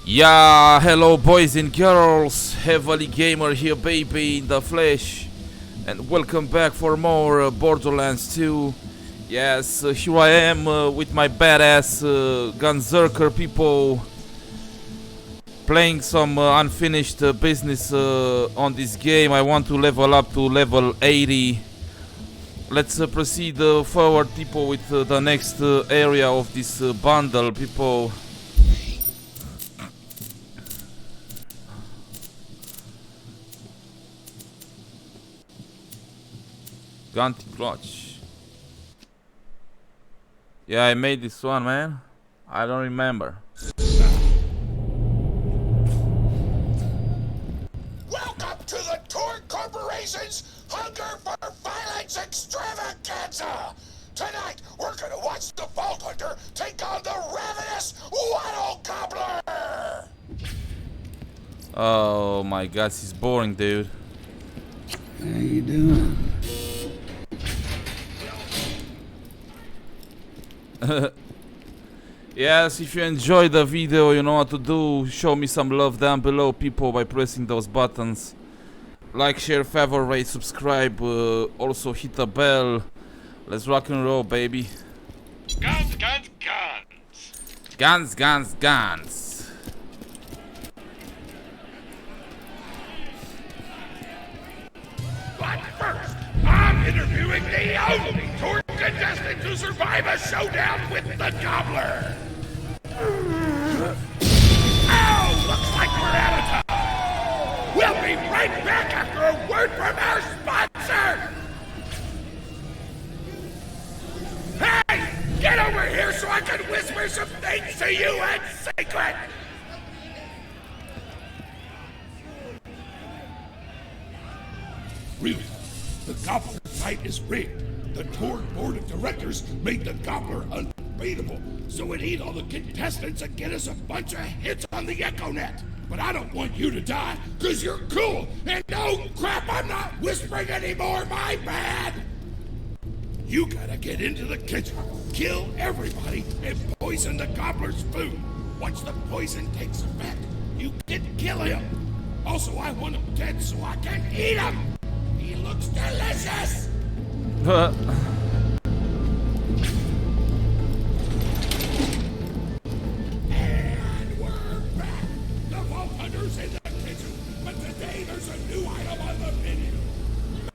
Yeah, hello boys and girls, HeavilyGamer here baby in the flesh. And welcome back for more Borderlands 2. Yes, here I am with my badass Gunzerker people. Playing some unfinished business on this game. I want to level up to level 80. Let's proceed forward people with the next area of this bundle people. Gunty clutch. Yeah, I made this one, man. I don't remember. Welcome to the Torque Corporation's Hunger for Violence Extravaganza! Tonight, we're gonna watch the Vault Hunter take on the Ravenous Wattle Gobbler! Oh my god, this is boring, dude. How you doing? Yes, if you enjoyed the video, you know what to do. Show me some love down below, people, by pressing those buttons. Like, share, favorite, subscribe. Also hit the bell. Let's rock and roll, baby. Guns, guns, guns. Guns, guns, guns. But first, I'm interviewing the only Torque contestant to survive a showdown with the Gobbler. Oh, looks like we're out of time. We'll be right back after a word from our sponsor. Hey, get over here so I can whisper some things to you in secret. Really, the Gobbler fight is rigged. The Torque board of directors made the Gobbler unbeatable, so it eat all the contestants and get us a bunch of hits on the EchoNet. But I don't want you to die, cause you're cool, and no crap, I'm not whispering anymore, my bad! You gotta get into the kitchen, kill everybody, and poison the Gobbler's food. Once the poison takes effect, you can kill him. Also, I want him dead so I can eat him! He looks delicious! And we're back! The Vault Hunter's in the kitchen, but today there's a new item on the menu.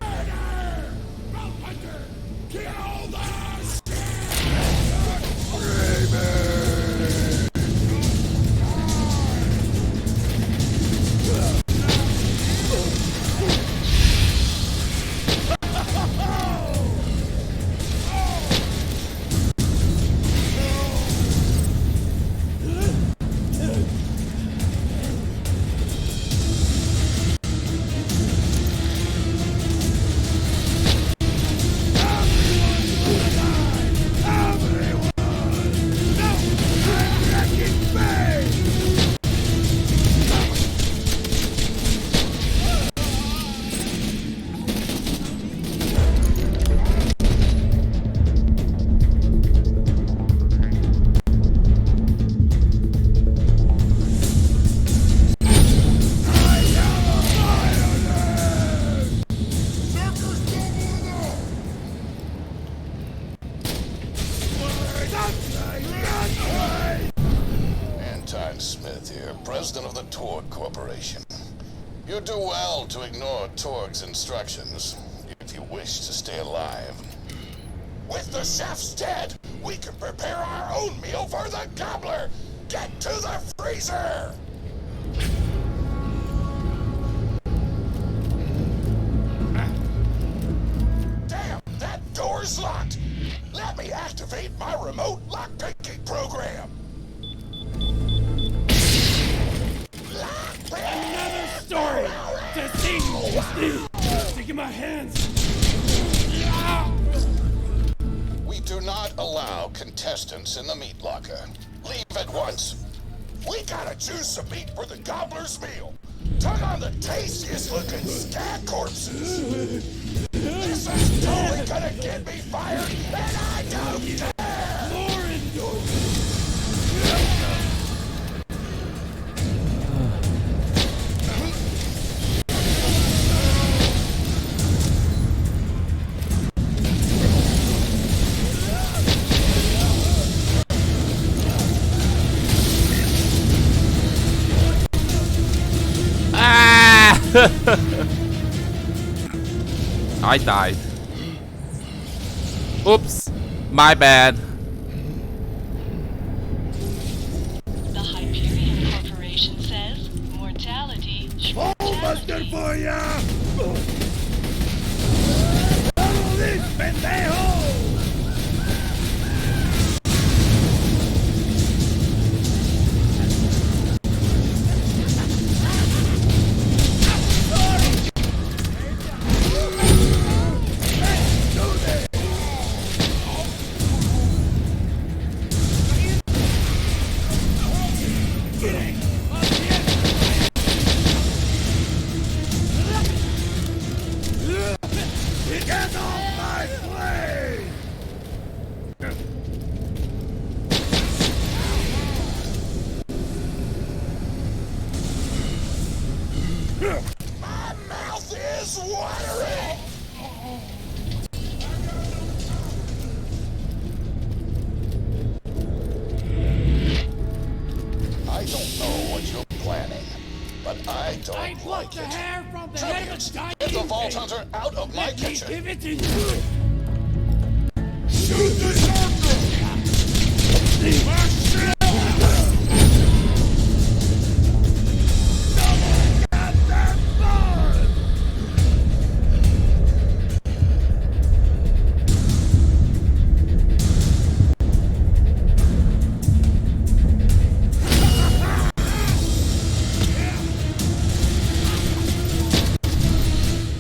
Murder! Vault Hunter, kill the President of the Torque Corporation. You do well to ignore Torque's instructions if you wish to stay alive. With the chefs dead, we can prepare our own meal for the Gobbler! Get to the freezer! Damn, that door's locked! Let me activate my remote lockpicking program! Another story to sing. Stick in my hands. We do not allow contestants in the meat locker. Leave at once. We gotta choose some meat for the Gobbler's meal. Tug on the tastiest looking scat corpses. This is totally gonna get me fired, and I don't care! More endorsements. I died. Oops. My bad. The Hyperion Corporation says mortality. Buster for ya! ¡Todo this, pendejo! Get off my plane! My mouth is watering! I don't know what you're planning, but I don't I like plucked the it. hair from the head of a Tributes, dying get the Vault thing. Hunter out of my Let me kitchen. give it to you. Shoot the circle!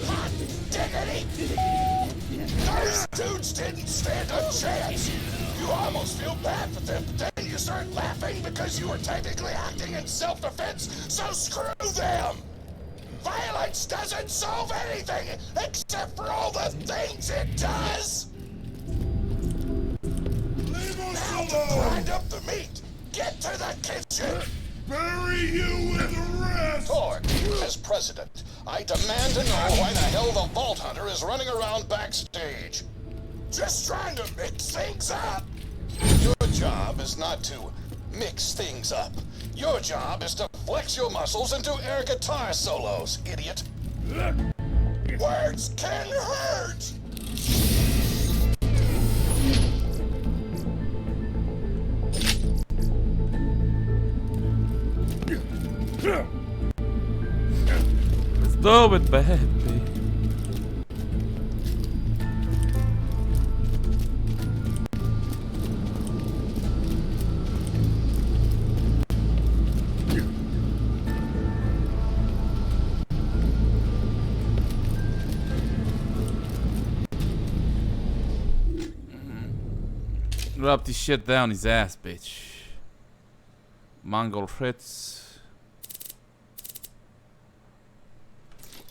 Hot diggity! Those dudes didn't stand a chance! You almost feel bad for them, but then you start laughing because you were technically acting in self-defense, so screw them! Violence doesn't solve anything except for all the things it does! Leave us Now to alone! grind up the meat! Get to the kitchen! Bury you with the rest! Torg, as president, I demand to know why the hell the Vault Hunter is running around backstage. Just trying to mix things up. Your job is not to mix things up. Your job is to flex your muscles into air guitar solos, idiot. Words can hurt. Stop it, baby. Drop this shit down his ass, bitch. Mongol Fritz.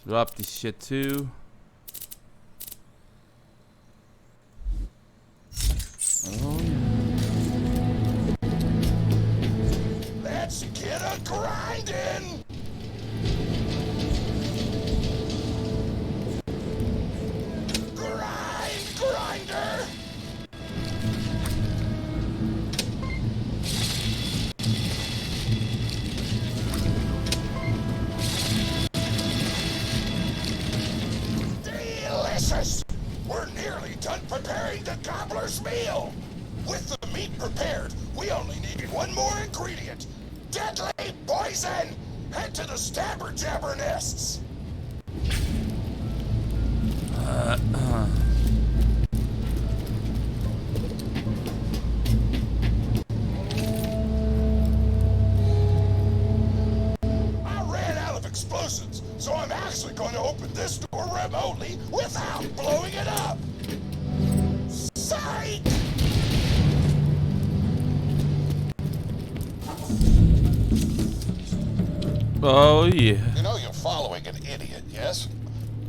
Drop this shit too. Oh yeah. Let's get a grindin'. Grinder. Delicious! We're nearly done preparing the Gobbler's meal! With the meat prepared, we only need one more ingredient. Deadly poison! Head to the Stabber Jabber nests! I ran out of explosives, so I'm actually going to open this door remotely without blowing it up! Psych! Oh yeah. You know you're following an idiot, yes?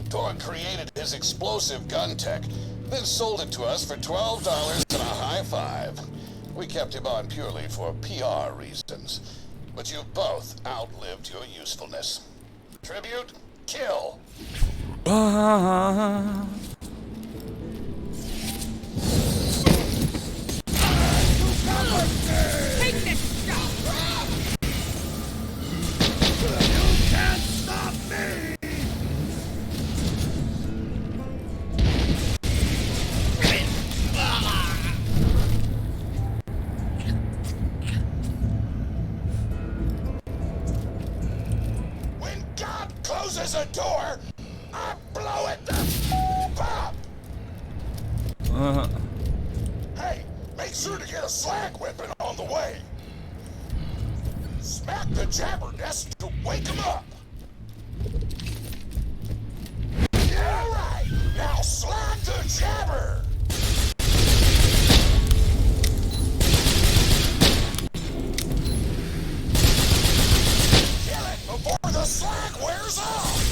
Torg created his explosive gun tech, then sold it to us for $12 and a high five. We kept him on purely for PR reasons. But you both outlived your usefulness. Tribute, kill. Take this shot! You can't stop me! uses a door, I blow it the up. Hey, make sure to get a slag weapon on the way. Smack the jabber nest to wake him up. All right, now slag the jabber. Kill it before the slag wears off.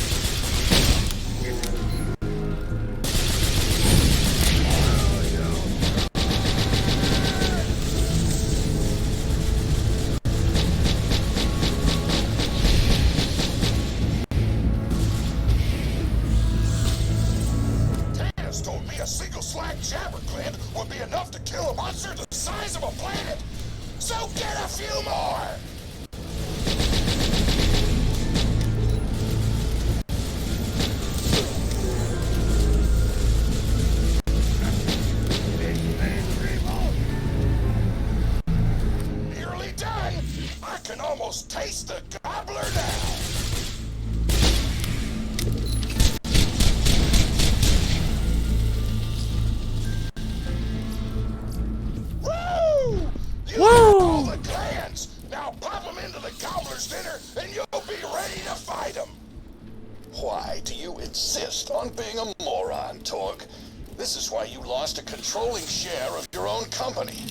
Told me a single slag jabber clip would be enough to kill a monster the size of a planet. So get a few more! Nearly done! I can almost taste the gobbler now! All the clans! Now pop them into the gobbler's dinner and you'll be ready to fight them! Why do you insist on being a moron, Torg? This is why you lost a controlling share of your own company.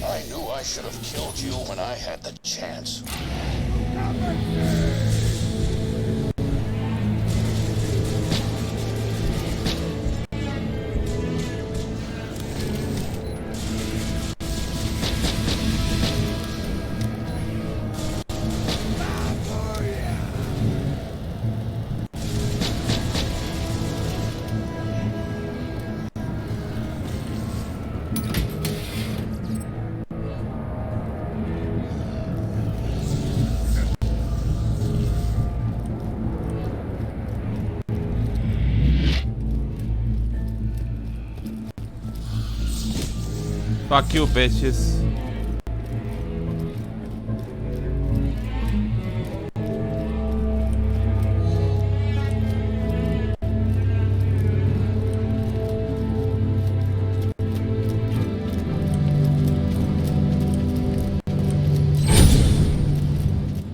I knew I should have killed you when I had the chance. Fuck you, bitches.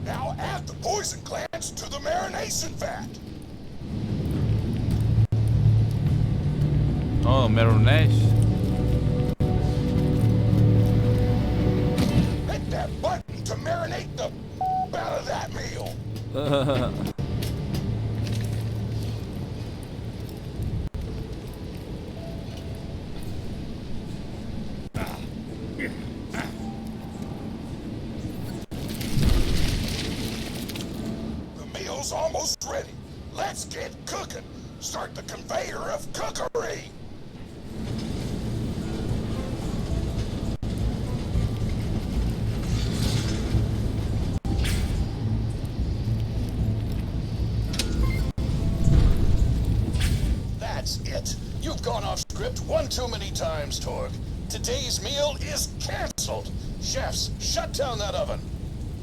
Now add the poison glands to the marination vat. Oh, marination. Hit that button to marinate the out of that meal. The meal's almost ready. Let's get cooking. Start the conveyor of cookery. That's it. You've gone off script one too many times, Torg. Today's meal is canceled. Chefs, shut down that oven.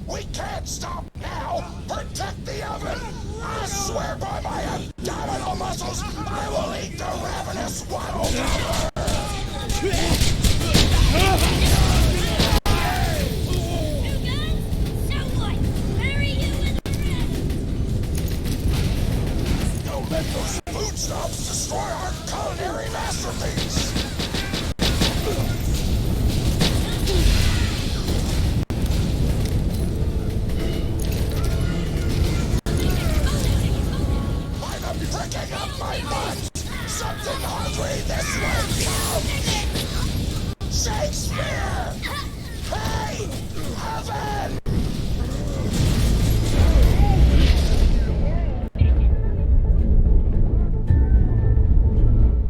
We can't stop now. Protect the oven. I swear by my abdominal muscles, I will eat the Ravenous Wattle Gobbler. Don't let those food snobs destroy our culinary masterpiece. I'm pricking up my butt. Something hungry this way comes. Shakespeare! Hey! Heaven!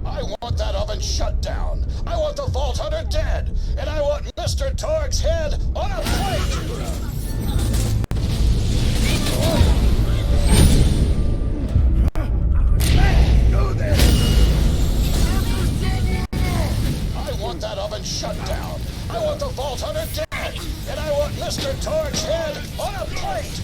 I want that oven shut down. I want the Vault Hunter dead. And I want Mr. Torg's head on a plate. I want that oven shut down. I want the Vault Hunter dead. And I want Mr. Torg's head on a plate.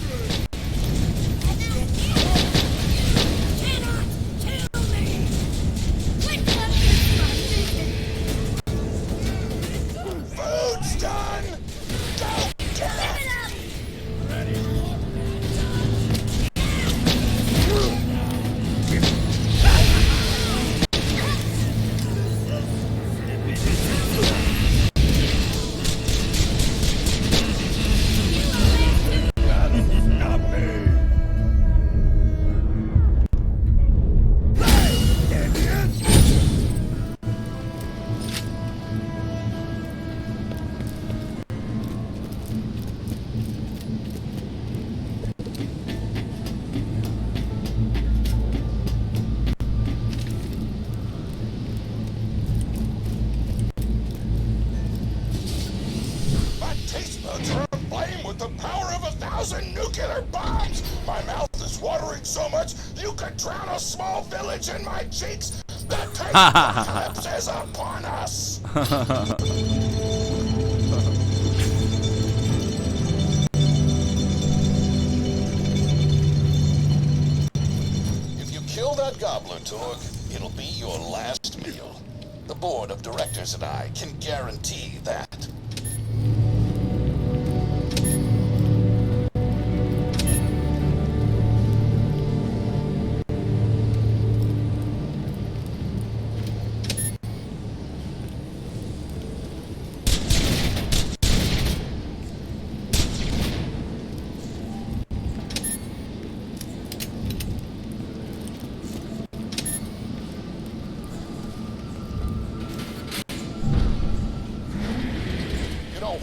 1,000 nuclear bombs! My mouth is watering so much you could drown a small village in my cheeks! The taste apocalypse is upon us! If you kill that gobbler, Torg, it'll be your last meal. The board of directors and I can guarantee that.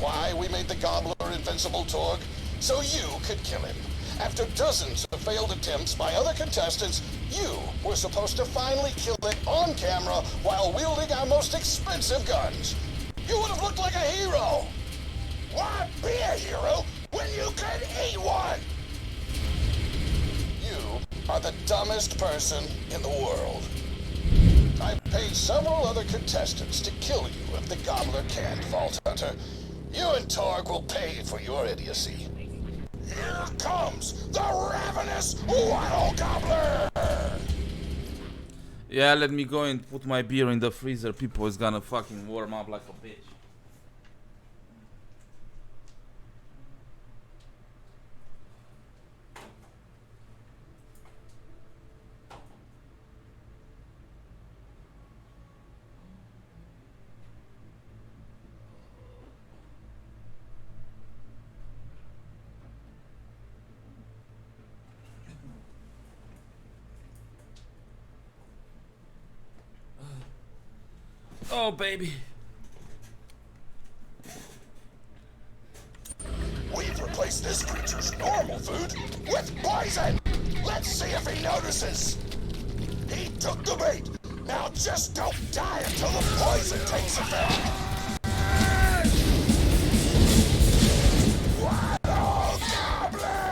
Why we made the Gobbler invincible, Torg? So you could kill him. After dozens of failed attempts by other contestants, you were supposed to finally kill it on camera while wielding our most expensive guns. You would have looked like a hero. Why be a hero when you could eat one? You are the dumbest person in the world. I've paid several other contestants to kill you if the Gobbler can't, Vault Hunter. You and Torg will pay for your idiocy. Here comes the Ravenous Wattle Gobbler! Yeah, let me go and put my beer in the freezer. People is gonna fucking warm up like a bitch. Oh, baby. We've replaced this creature's normal food with poison! Let's see if he notices! He took the bait! Now just don't die until the poison takes effect! Wattle Gobbler!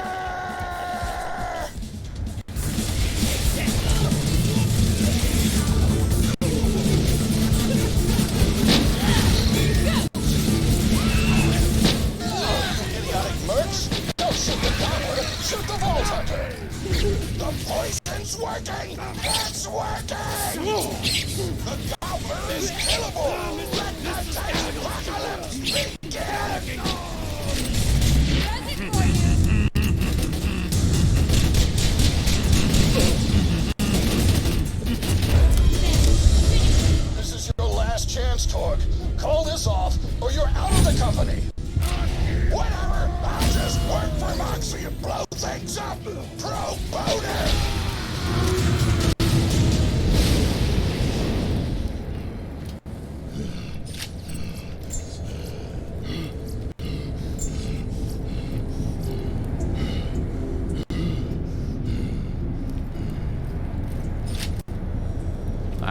Shoot the Vault Hunter! The poison's working! It's working! The Gobbler is killable! Let the taste apocalypse begin! This is your last chance, Torg. Call this off, or you're out of the company! Whatever! I'll just work for Moxie and blow things up! Pro boner!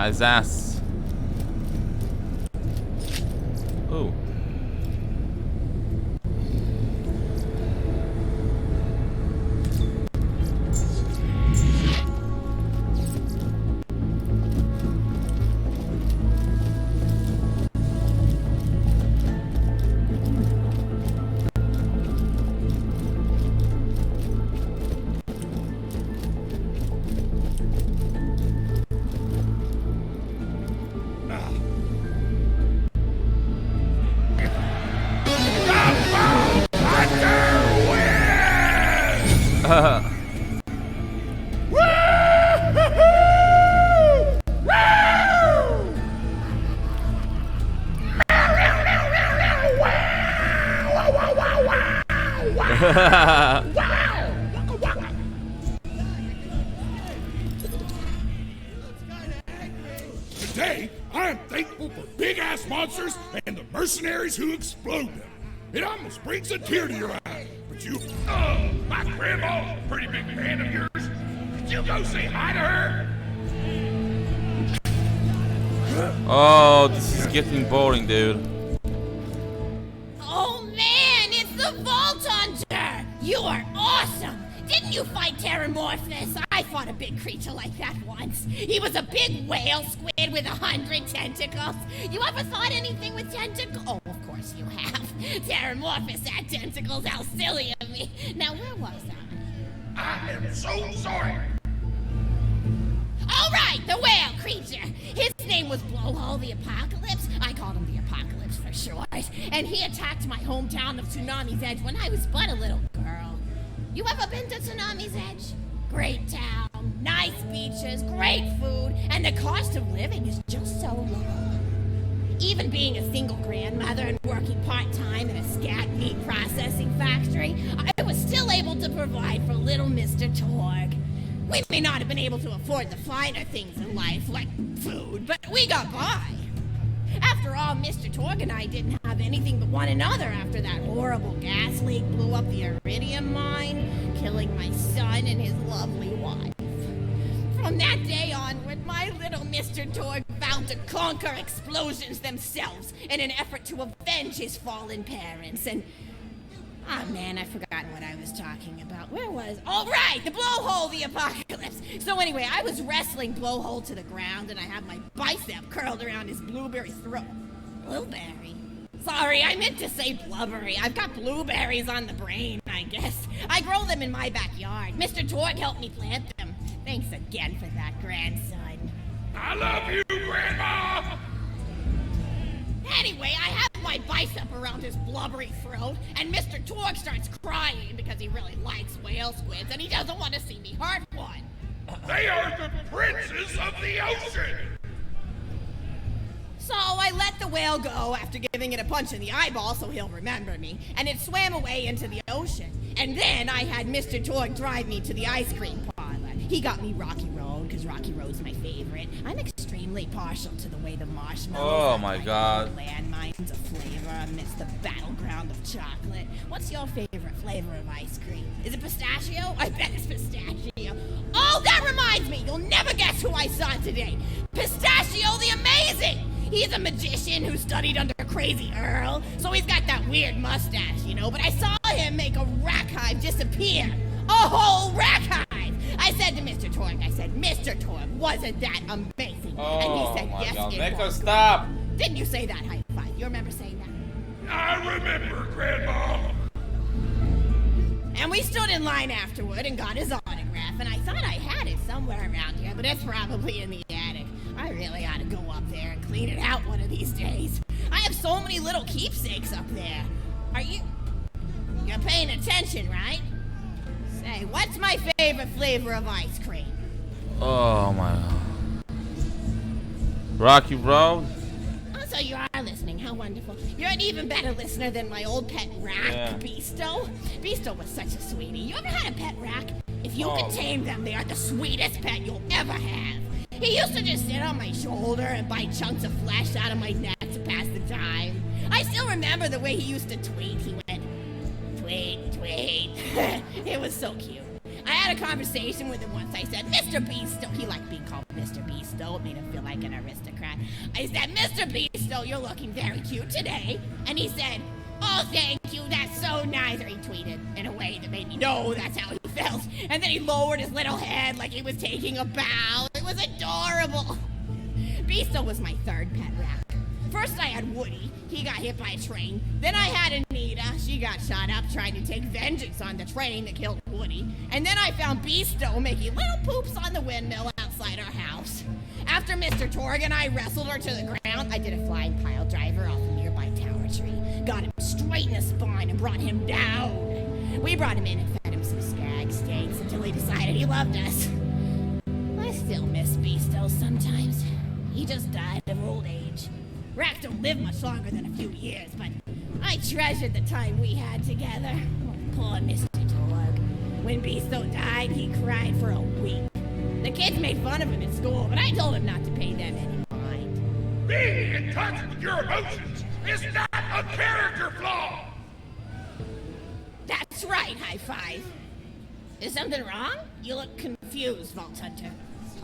His ass. Oh. Today, I am thankful for big-ass monsters and the mercenaries who explode them. It almost brings a tear to your eye. But you... Oh, my grandma's a pretty big fan of yours. Could you go say hi to her? Oh, this is getting boring, dude. Oh man, it's the Vault Hunter! You are awesome! Didn't you fight Terramorphous? I fought a big creature like that once. He was a big whale squid with 100 tentacles. You ever fought anything with tentacles? Oh, of course you have. Terramorphous had tentacles, how silly of me. Now, where was I? I am so sorry. All right, the whale creature. His name was Blowhole the Apocalypse. I called him the Apocalypse for short. And he attacked my hometown of Tsunami's Edge when I was but a little girl. You ever been to Tsunami's Edge? Great town, nice beaches, great food, and the cost of living is just so low. Even being a single grandmother and working part-time in a scat meat processing factory, I was still able to provide for little Mr. Torg. We may not have been able to afford the finer things in life, like food, but we got by. After all, Mr. Torg and I didn't have anything but one another after that horrible gas leak blew up the iridium mine, killing my son and his lovely wife. From that day onward, my little Mr. Torg vowed to conquer explosions themselves in an effort to avenge his fallen parents, and... oh man, I've forgotten what I was talking about. Where was... oh right, the Blowhole the Apocalypse! So anyway, I was wrestling Blowhole to the ground, and I have my bicep curled around his blueberry throat. Blueberry? Sorry, I meant to say blubbery. I've got blueberries on the brain, I guess. I grow them in my backyard. Mr. Torg helped me plant them. Thanks again for that, grandson. I love you, Grandma! Anyway, I have my bicep around his blubbery throat, and Mr. Torg starts crying because he really likes whale squids, and he doesn't want to see me hurt one. They are the princes of the ocean! So I let the whale go after giving it a punch in the eyeball so he'll remember me, and it swam away into the ocean. And then I had Mr. Torg drive me to the ice cream parlor. He got me Rocky Road, because Rocky Road's my favorite. I'm extremely partial to the way the marshmallows Oh my god. landmines of flavor amidst the battleground of chocolate. What's your favorite flavor of ice cream? Is it pistachio? I bet it's pistachio. Oh, that reminds me! You'll never guess who I saw today! Pistachio the Amazing! He's a magician who studied under Crazy Earl, so he's got that weird mustache, you know, but I saw him make a rack hive disappear. A whole rack hive! I said to Mr. Torg, Mr. Torg, wasn't that amazing? Oh, and he said, my yes, God. it Make was. her stop. Didn't you say that, high five? You remember saying that? I remember, Grandma. And we stood in line afterward and got his autograph, and I thought I had it somewhere around here, but it's probably in the attic. I really ought to go up there and clean it out one of these days. I have so many little keepsakes up there. You're paying attention, right? Say, what's my favorite flavor of ice cream? Oh my god. Rocky Road? Oh, so you are listening, how wonderful. You're an even better listener than my old pet rat, Yeah. Beasto. Beasto was such a sweetie. You ever had a pet rat? If you can tame them, they are the sweetest pet you'll ever have. He used to just sit on my shoulder and bite chunks of flesh out of my neck to pass the time. I still remember the way he used to tweet. He went, tweet, tweet. It was so cute. I had a conversation with him once. I said, Mr. Beasto. He liked being called Mr. Beasto. It made him feel like an aristocrat. I said, Mr. Beasto, you're looking very cute today. And he said, oh, thank you. That's so nice. Or he tweeted in a way that made me know that's how he felt. And then he lowered his little head like he was taking a bow. It was adorable. Beasto was my third pet rat. First I had Woody. He got hit by a train. Then I had Anita. She got shot up trying to take vengeance on the train that killed Woody. And then I found Beasto making little poops on the windmill outside our house. After Mr. Torg and I wrestled her to the ground, I did a flying pile driver off a nearby tower tree. Got him straight in the spine and brought him down. We brought him in and fed him some skag steaks until he decided he loved us. I still miss Beasto sometimes. He just died of old age. Rats don't live much longer than a few years, but I treasured the time we had together. Oh, poor Mr. Torg. When Beasto died, he cried for a week. The kids made fun of him at school, but I told him not to pay them any mind. Being in touch with your emotions is not a character flaw! That's right, high five. Is something wrong? You look confused, Vault Hunter.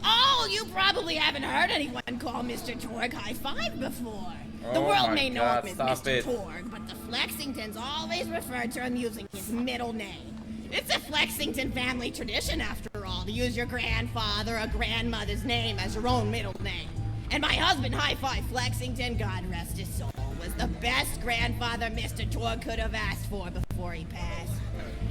Oh, you probably haven't heard anyone call Mr. Torg high five before. The Oh world my may know God, him as stop Mr. it. Torg, but the Flexingtons always refer to him using his middle name. It's a Flexington family tradition, after all, to use your grandfather or grandmother's name as your own middle name. And my husband, High Five Flexington, God rest his soul, was the best grandfather Mr. Torg could have asked for before he passed.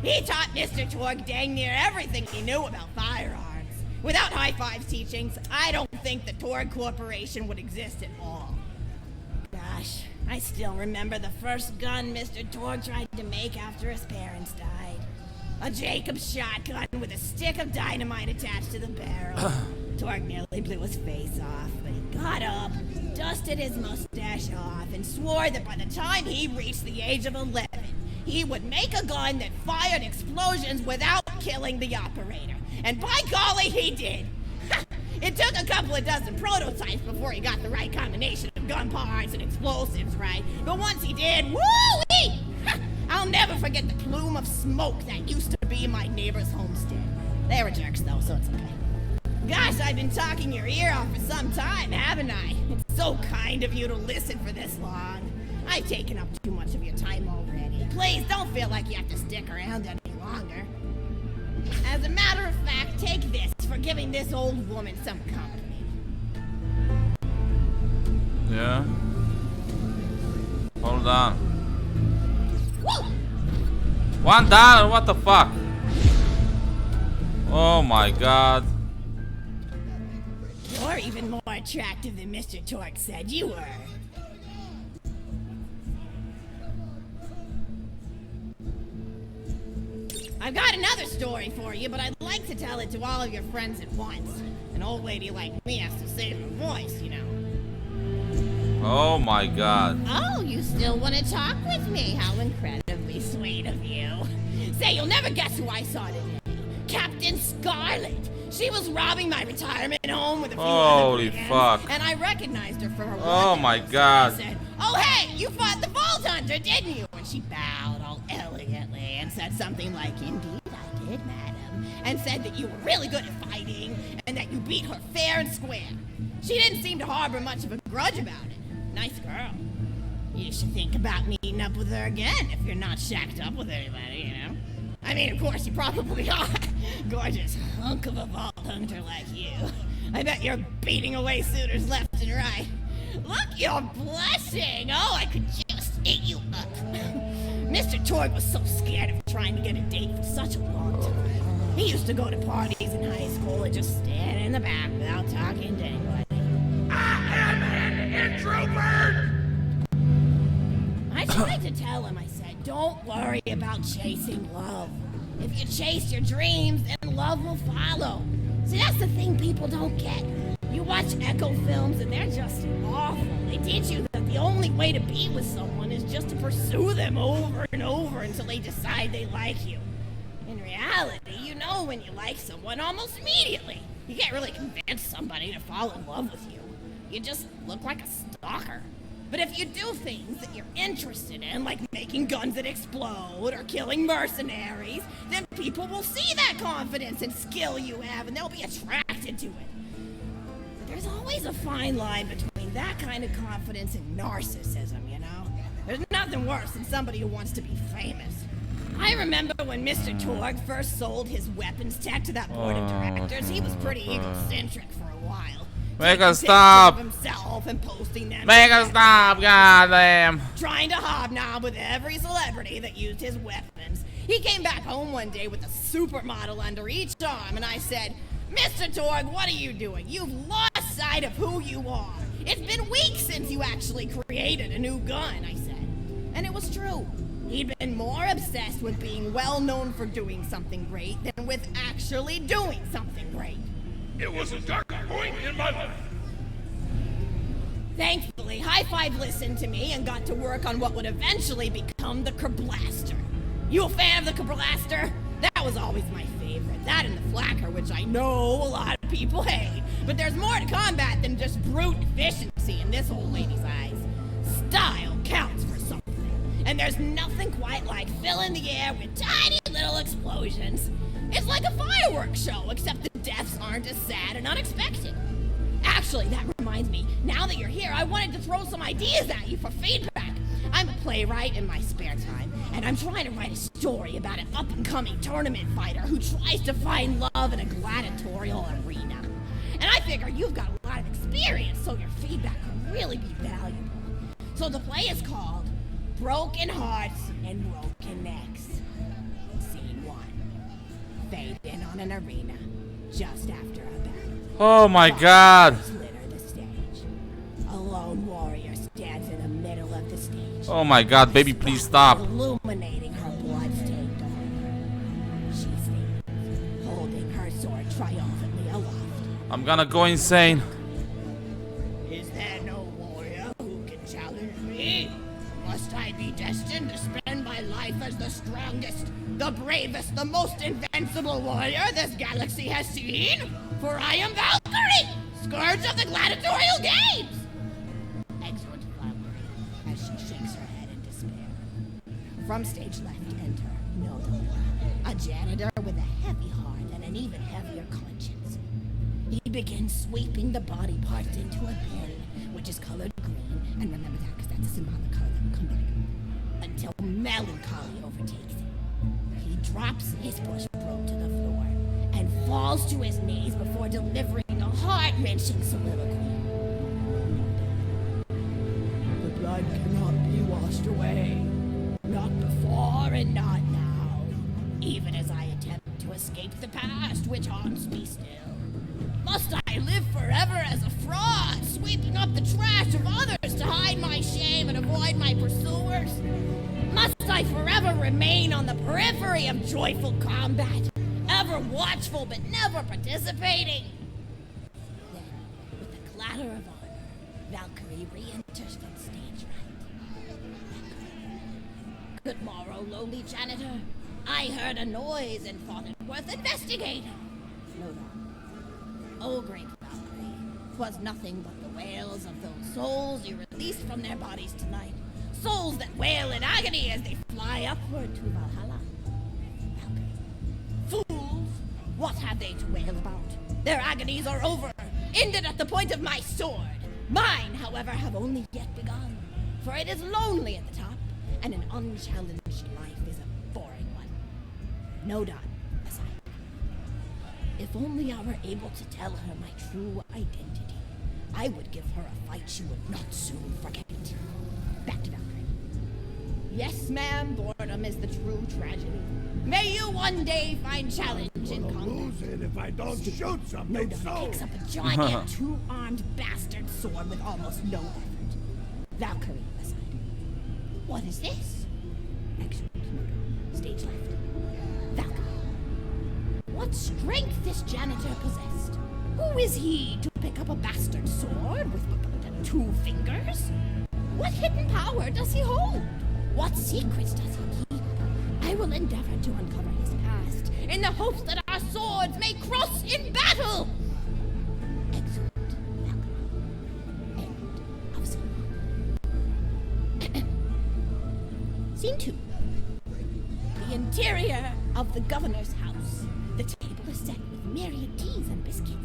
He taught Mr. Torg dang near everything he knew about firearms. Without High Five's teachings, I don't think the Torg Corporation would exist at all. Gosh, I still remember the first gun Mr. Torg tried to make after his parents died. A Jacobs shotgun with a stick of dynamite attached to the barrel. Torg nearly blew his face off, but he got up, dusted his mustache off, and swore that by the time he reached the age of 11, he would make a gun that fired explosions without killing the operator. And by golly, he did! It took a couple of dozen prototypes before he got the right combination of gun parts and explosives right, but once he did, woo-wee! I'll never forget the plume of smoke that used to be my neighbor's homestead. They were jerks though, so it's okay. Gosh, I've been talking your ear off for some time, haven't I? It's so kind of you to listen for this long. I've taken up too much of your time already. Please don't feel like you have to stick around any longer. As a matter of fact, take this for giving this old woman some company. Yeah. Hold on. Woo! $1, what the fuck? Oh my god. You're even more attractive than Mr. Torg said you were. I've got another story for you, but I'd like to tell it to all of your friends at once. An old lady like me has to save her voice, you know. Oh my god. Oh, you still want to talk with me? How incredibly sweet of you. Say, you'll never guess who I saw today. Captain Scarlet. She was robbing my retirement home with a few Holy other friends, fuck. and I recognized her for her Oh my god. I said, oh hey, you fought the Vault Hunter, didn't you? And she bowed all elegantly and said something like, indeed I did, madam. And said that you were really good at fighting, and that you beat her fair and square. She didn't seem to harbor much of a grudge about it. Nice girl. You should think about meeting up with her again if you're not shacked up with anybody, you know? I mean, of course, you probably are. Gorgeous hunk of a Vault Hunter like you. I bet you're beating away suitors left and right. Look, you're blushing. Oh, I could just eat you up. Mr. Torg was so scared of trying to get a date for such a long time. He used to go to parties in high school and just stand in the back without talking to anybody. I am an introvert! I tried to tell him, I said, don't worry about chasing love. If you chase your dreams, then love will follow. See, that's the thing people don't get. You watch Echo films and they're just awful. They teach you that the only way to be with someone is just to pursue them over and over until they decide they like you. In reality, you know when you like someone almost immediately. You can't really convince somebody to fall in love with you. You just look like a stalker. But if you do things that you're interested in, like making guns that explode or killing mercenaries, then people will see that confidence and skill you have and they'll be attracted to it. But there's always a fine line between that kind of confidence and narcissism, you know? There's nothing worse than somebody who wants to be famous. I remember when Mr. Torg first sold his weapons tech to that board of directors, he was pretty egocentric for a while. Make us stop! Himself and posting them. Make us stop, goddamn! Trying to hobnob with every celebrity that used his weapons. He came back home one day with a supermodel under each arm, and I said, Mr. Torg, what are you doing? You've lost sight of who you are. It's been weeks since you actually created a new gun, I said. And it was true. He'd been more obsessed with being well known for doing something great than with actually doing something great. It was a dark point in my life. Thankfully, High Five listened to me and got to work on what would eventually become the Kerblaster. You a fan of the Kerblaster? That was always my favorite. That and the Flacker, which I know a lot of people hate. But there's more to combat than just brute efficiency in this old lady's eyes. Style counts for something. And there's nothing quite like filling the air with tiny little explosions. It's like a fireworks show, except the deaths aren't as sad and unexpected. Actually, that reminds me, now that you're here, I wanted to throw some ideas at you for feedback. I'm a playwright in my spare time, And I'm trying to write a story about an up-and-coming tournament fighter who tries to find love in a gladiatorial arena. And I figure you've got a lot of experience, so your feedback could really be valuable. So the play is called Broken Hearts and Broken Necks. Scene 1. Fade in on an arena just after a battle. Oh my god. Litter the stage. A lone warrior stands in the middle of the stage. Oh my god, baby, please stop. Illuminating her blood-stained armor. She stands, holding her sword triumphantly aloft. I'm gonna go insane. Is there no warrior who can challenge me? Must I be destined to spend my life as the strongest, the bravest, the most invincible warrior this galaxy has seen? For I am Valkyrie, scourge of the gladiatorial games! Excellent Valkyrie, as she shakes her head in despair. From stage left enter Noda, a janitor with a heavy heart and an even heavier conscience. He begins sweeping the body parts into a bin, which is colored green, and remember that because that's a symbolic color that will come back, until melancholy overtakes him. He drops his push rope to the floor and falls to his knees before delivering a heart-wrenching soliloquy. The blood cannot be washed away, not before and not now, even as I attempt to escape the past which haunts me still. Must I live forever as a fraud, sweeping up the trash of others to hide my shame and avoid my pursuers? Must I forever remain on the periphery of joyful combat, ever watchful but never participating? Then, with the clatter of honor, Valkyrie re-enters from stage right. Good morrow, lowly janitor. I heard a noise and thought it worth investigating. No, no. Oh, great Valkyrie, 'twas nothing but the wails of those souls you released from their bodies tonight. Souls that wail in agony as they fly upward to Valhalla. Valkyrie. Fools! What have they to wail about? Their agonies are over, ended at the point of my sword. Mine, however, have only yet begun, for it is lonely at the top, and an unchallenged life is a boring one. No doubt. If only I were able to tell her my true identity, I would give her a fight she would not soon forget. Back to Valkyrie. Yes, ma'am, boredom is the true tragedy. May you one day find challenge in combat. Lose it if I don't shoot something. Noda picks up a giant two-armed bastard sword with almost no effort. Valkyrie aside. What is this? Excellent, Noda. Stage left. Valkyrie. What strength this janitor possessed? Who is he to pick up a bastard sword with 2 fingers? What hidden power does he hold? What secrets does he keep? I will endeavor to uncover his past in the hopes that our swords may cross in battle. Excellent, Valkyrie. End of scene. Scene 2. The interior of the governor's house. The table is set with myriad teas and biscuits.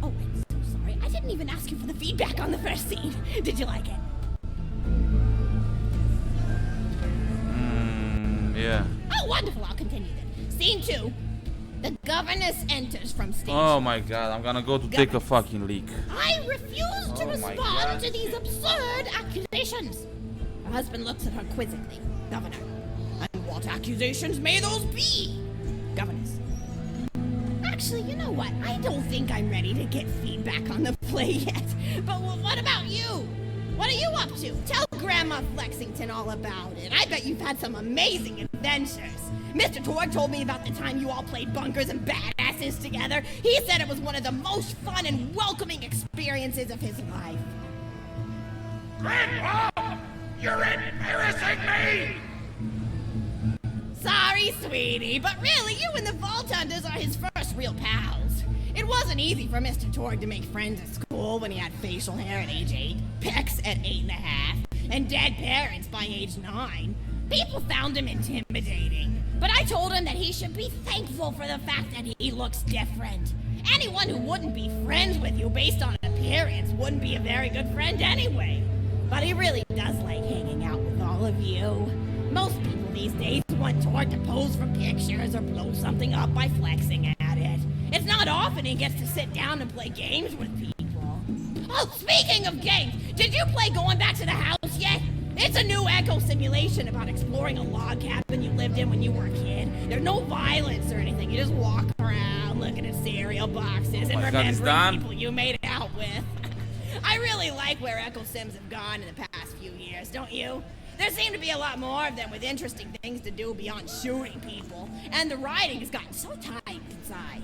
Oh, I'm so sorry. I didn't even ask you for the feedback on the first scene. Did you like it? Yeah. Oh, wonderful. I'll continue then. Scene 2. The governess enters from stage. Oh my god, I'm gonna go to take a fucking leak. I refuse to respond to these absurd accusations. Her husband looks at her quizzically. Governor, and what accusations may those be? Governess. Actually, you know what? I don't think I'm ready to get feedback on the play yet. But what about you? What are you up to? Tell Grandma Flexington all about it. I bet you've had some amazing adventures. Mr. Torg told me about the time you all played bunkers and badasses together. He said it was one of the most fun and welcoming experiences of his life. Grandpa! You're embarrassing me! Sorry, sweetie, but really, you and the Vault Hunters are his first real pals. It wasn't easy for Mr. Torg to make friends at school when he had facial hair at age 8, pecs at 8.5, and dead parents by age 9. People found him intimidating, but I told him that he should be thankful for the fact that he looks different. Anyone who wouldn't be friends with you based on appearance wouldn't be a very good friend anyway. But he really does like hanging out with all of you. Most people these days want Tord to pose for pictures or blow something up by flexing at it. It's not often he gets to sit down and play games with people. Oh, speaking of games, did you play Going Back to the House yet? It's a new echo simulation about exploring a log cabin you lived in when you were a kid. There's no violence or anything. You just walk around looking at cereal boxes and remembering people you made out with. I really like where Echo Sims have gone in the past few years, don't you? There seem to be a lot more of them with interesting things to do beyond shooting people, and the writing has gotten so tight and concise.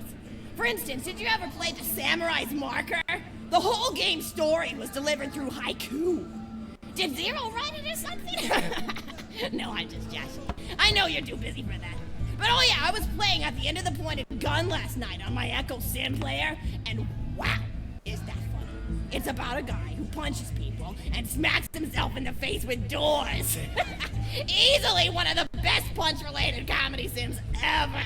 For instance, did you ever play The Samurai's Marker? The whole game's story was delivered through haiku. Did Zero write it or something? No, I'm just joshing. I know you're too busy for that. But oh yeah, I was playing at the end of the pointed gun last night on my Echo Sim player, and wow, is that funny. It's about a guy who punches people and smacks himself in the face with doors. Easily one of the best punch-related comedy sims ever.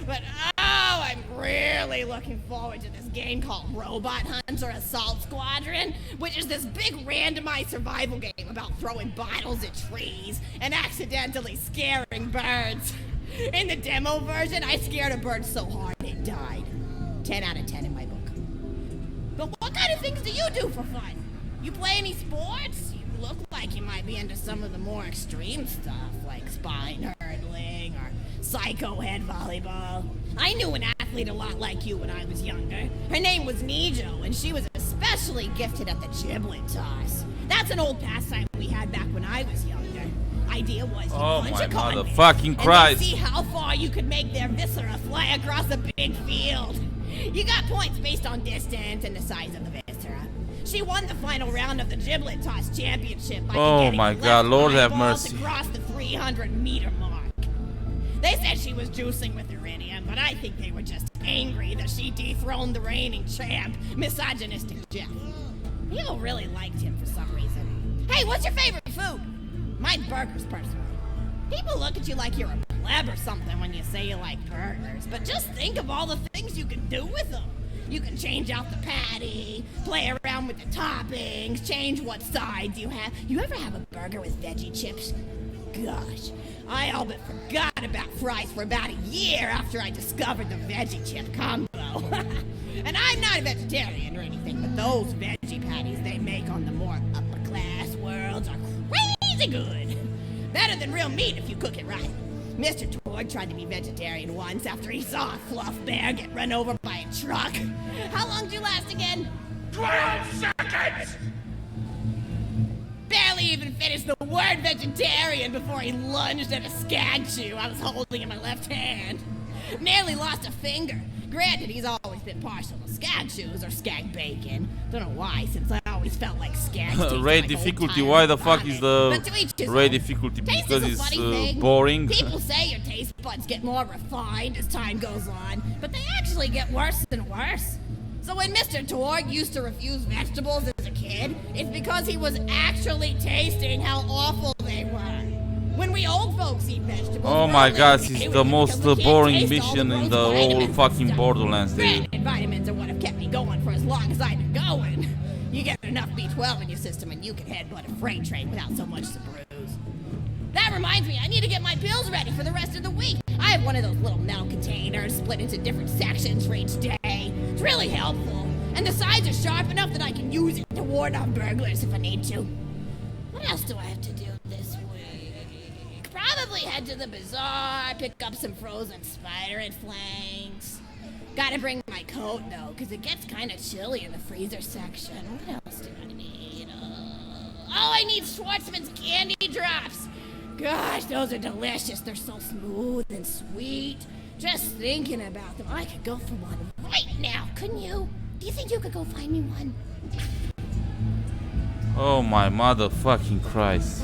But oh, I'm really looking forward to this game called Robot Hunt or Assault Squadron, which is this big randomized survival game about throwing bottles at trees and accidentally scaring birds. In the demo version, I scared a bird so hard it died. 10 out of 10 in my book. But what kind of things do you do for fun? You play any sports? You look like you might be into some of the more extreme stuff, like spine hurdling or psycho head volleyball. I knew an athlete a lot like you when I was younger. Her name was Nijo, and she was especially gifted at the giblet toss. That's an old pastime we had back when I was younger. Idea was you punch a convict, motherfucking Christ, and then see how far you could make their viscera fly across a big field. You got points based on distance and the size of the viscera. She won the final round of the giblet toss championship by getting my God, Lord have mercy, to cross the 300-meter mark. They said she was juicing with iridium, but I think they were just angry that she dethroned the reigning champ, misogynistic Jeff. People really liked him for some reason. Hey, what's your favorite food? Mine's burgers, personally. People look at you like you're a pleb or something when you say you like burgers, but just think of all the things you can do with them. You can change out the patty, play around with the toppings, change what sides you have. You ever have a burger with veggie chips? Gosh, I all but forgot about fries for about a year after I discovered the veggie chip combo. And I'm not a vegetarian or anything, but those veggie patties they make on the more upper class worlds are crazy good. Better than real meat if you cook it right. Mr. Tord tried to be vegetarian once after he saw a fluff bear get run over by a truck. How long did you last again? 12 seconds! Barely even finished the word vegetarian before he lunged at a skag chew I was holding in my left hand. Nearly lost a finger. Granted, he's always been partial to skag chews or skag bacon. Don't know why, since I always felt like skag Ray difficulty, why the fuck is the Ray difficulty? Because it's boring. People say your taste buds get more refined as time goes on, but they actually get worse and worse. So when Mr. Tord used to refuse vegetables as a kid, it's because he was actually tasting how awful they were. When we old folks eat vegetables, oh my God, this is the most boring mission in the whole fucking Borderlands, dude. Vitamins are what have kept me going for as long as I've been going. You get enough B12 in your system and you can headbutt a freight train without so much as a bruise. That reminds me, I need to get my pills ready for the rest of the week. I have one of those little metal containers split into different sections for each day. It's really helpful. And the sides are sharp enough that I can use it to ward off burglars if I need to. What else do I have to do this week? Probably head to the bazaar, pick up some frozen spider and flanks. Gotta bring my coat though, cause it gets kinda chilly in the freezer section. What else do I need? Oh, I need Schwartzman's candy drops. Gosh, those are delicious. They're so smooth and sweet. Just thinking about them, I could go for one right now, couldn't you? Do you think you could go find me one? Oh my motherfucking Christ.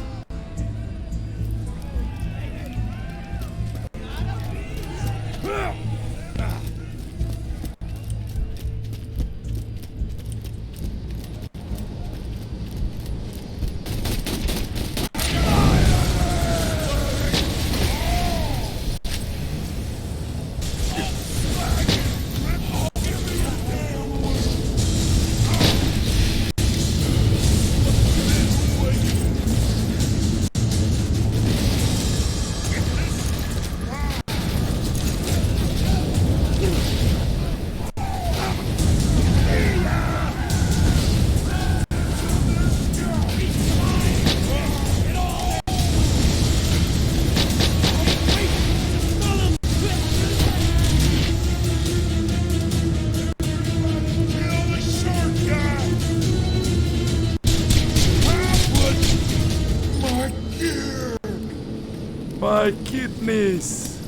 my kidneys.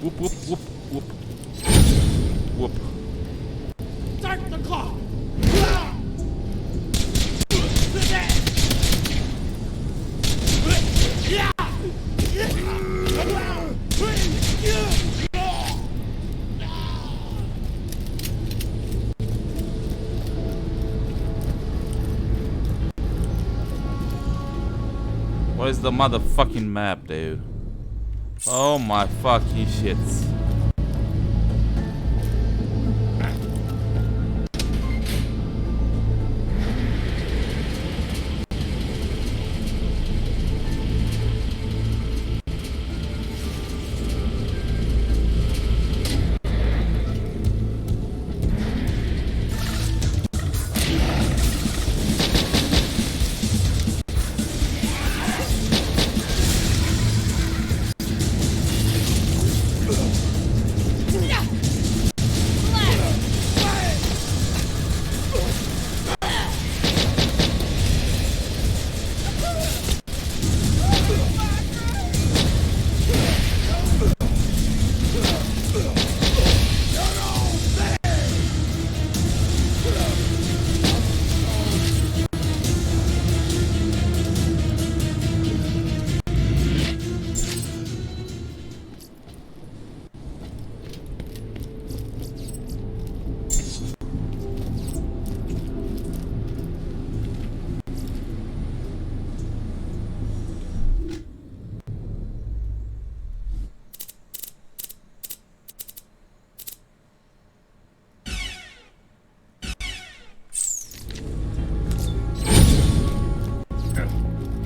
Whoop, whoop, whoop, whoop. Whoop. Start the clock. Where's the motherfucking map, dude? Oh my fucking shits.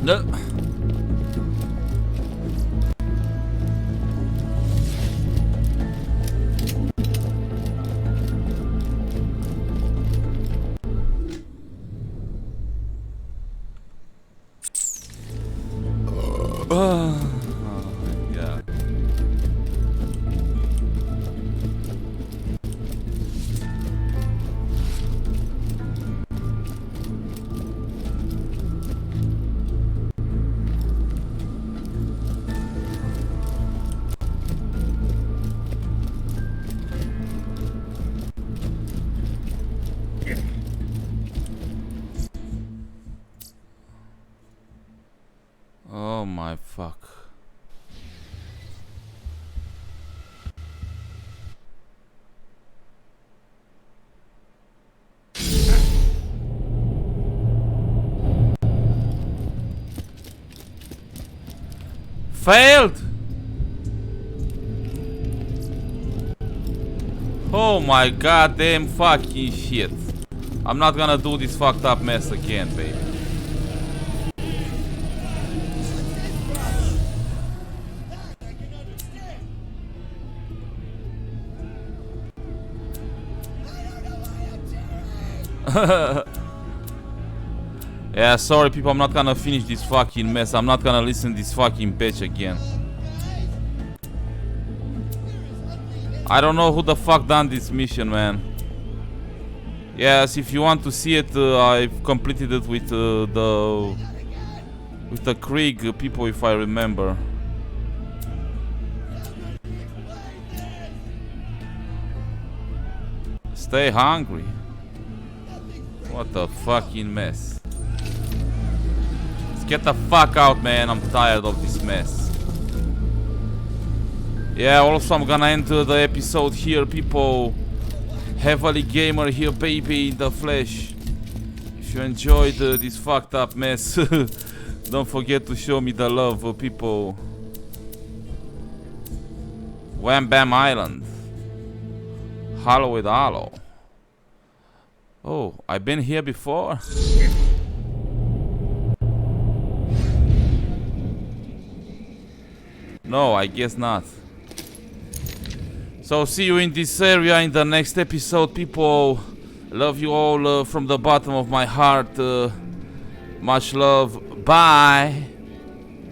No. Yeah. Oh my fuck. Failed. Oh my goddamn fucking shit. I'm not gonna do this fucked up mess again, baby. Yeah, sorry people, I'm not gonna finish this fucking mess. I'm not gonna listen to this fucking bitch again. I don't know who the fuck done this mission, man. Yes, if you want to see it, I've completed it with the Krieg people, if I remember. Stay hungry. What the fucking mess. Let's get the fuck out, man. I'm tired of this mess. Yeah, also I'm gonna end the episode here, people. HeavilyGamer here, baby, in the flesh. If you enjoyed this fucked up mess, don't forget to show me the love, people. Wham Bam Island. Hallowed Hollow. Oh, I've been here before? No, I guess not. So see you in this area in the next episode, people. Love you all from the bottom of my heart. Much love. Bye.